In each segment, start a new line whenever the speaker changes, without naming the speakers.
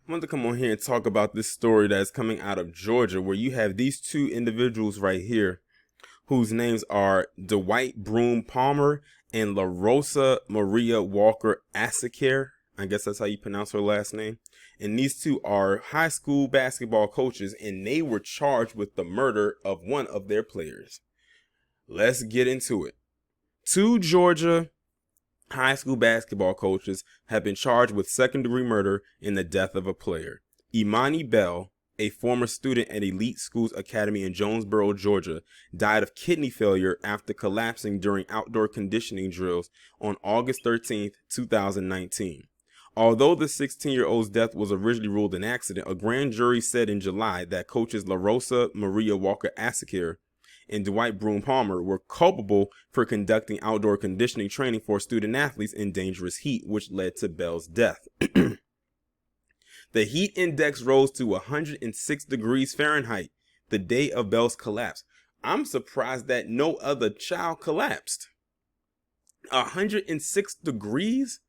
I want to come on here and talk about this story that's coming out of Georgia, where you have these two individuals right here whose names are Dwight Broom Palmer and La Rosa Maria Walker Asakir. I guess that's how you pronounce her last name. And these two are high school basketball coaches, and they were charged with the murder of one of their players. Let's get into it. Two Georgia high school basketball coaches have been charged with second-degree murder in the death of a player. Imani Bell, a former student at Elite Schools Academy in Jonesboro, Georgia, died of kidney failure after collapsing during outdoor conditioning drills on August 13, 2019. Although the 16-year-old's death was originally ruled an accident, a grand jury said in July that coaches La Rosa Maria Walker Asakir and Dwight Broom Palmer were culpable for conducting outdoor conditioning training for student athletes in dangerous heat, which led to Bell's death. The heat index rose to 106 degrees Fahrenheit the day of Bell's collapse. I'm surprised that no other child collapsed. 106 degrees?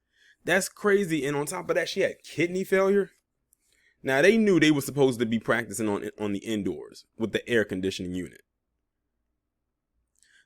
That's crazy. And on top of that, she had kidney failure. Now, they knew they were supposed to be practicing on the indoors with the air conditioning unit.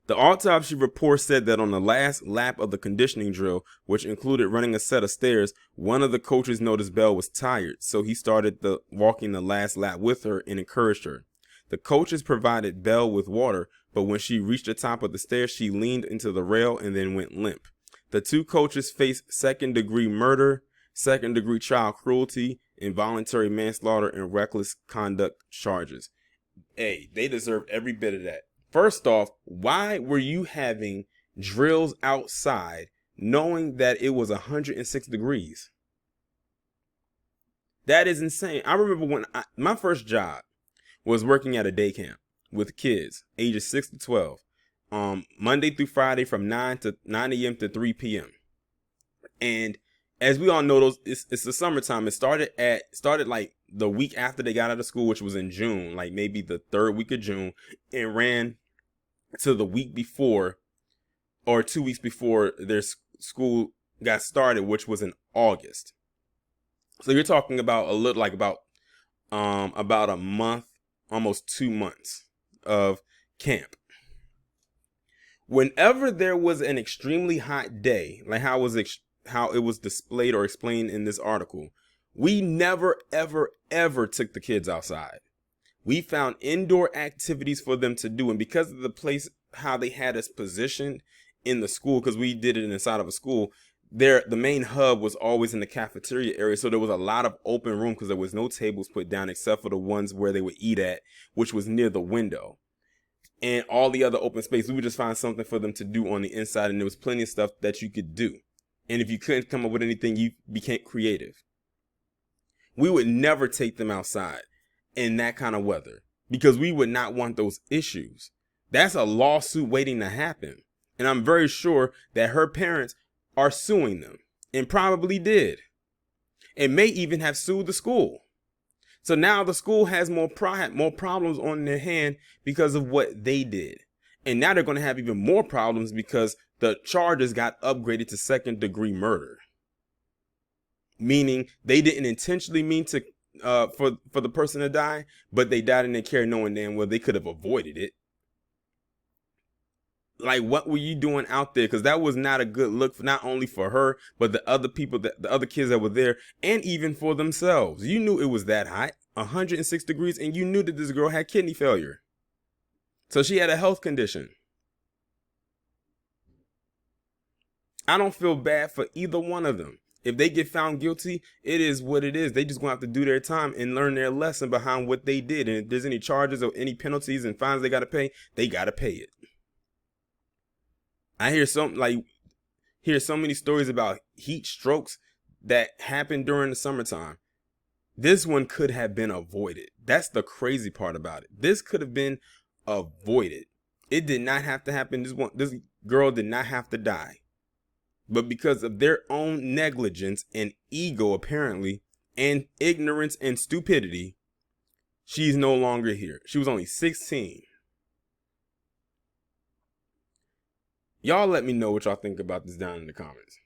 The autopsy report said that on the last lap of the conditioning drill, which included running a set of stairs, one of the coaches noticed Bell was tired, so he started walking the last lap with her and encouraged her. The coaches provided Bell with water, but when she reached the top of the stairs, she leaned into the rail and then went limp. The two coaches faced second-degree murder, second-degree child cruelty, involuntary manslaughter, and reckless conduct charges. Hey, they deserve every bit of that. First off, why were you having drills outside knowing that it was 106 degrees? That is insane. I remember when my first job was working at a day camp with kids ages 6 to 12, Monday through Friday from 9 a.m. to 3 p.m. And as we all know, it's the summertime. It started like the week after they got out of school, which was in June, like maybe the third week of June, and ran to the week before or 2 weeks before their school got started, which was in August. So you're talking about about a month, almost 2 months of camp. Whenever there was an extremely hot day, like how it was displayed or explained in this article, we never, ever, ever took the kids outside. We found indoor activities for them to do. And because of the place, how they had us positioned in the school, because we did it inside of a school, the main hub was always in the cafeteria area. So there was a lot of open room because there was no tables put down except for the ones where they would eat at, which was near the window. And all the other open space, we would just find something for them to do on the inside. And there was plenty of stuff that you could do. And if you couldn't come up with anything, you became creative. We would never take them outside in that kind of weather because we would not want those issues. That's a lawsuit waiting to happen. And I'm very sure that her parents are suing them and probably did. And may even have sued the school. So now the school has more problems on their hand because of what they did. And now they're going to have even more problems because the charges got upgraded to second-degree murder. Meaning they didn't intentionally mean to for the person to die, but they died in their care knowing damn well they could have avoided it. Like, what were you doing out there? Because that was not a good look, not only for her, but the other people, the other kids that were there, and even for themselves. You knew it was that hot, 106 degrees, and you knew that this girl had kidney failure. So she had a health condition. I don't feel bad for either one of them. If they get found guilty, it is what it is. They just gonna have to do their time and learn their lesson behind what they did. And if there's any charges or any penalties and fines they gotta pay, they gotta pay it. I hear so many stories about heat strokes that happen during the summertime. This one could have been avoided. That's the crazy part about it. This could have been avoided. It did not have to happen. This girl did not have to die. But because of their own negligence and ego, apparently, and ignorance and stupidity, she's no longer here. She was only 16. Y'all let me know what y'all think about this down in the comments.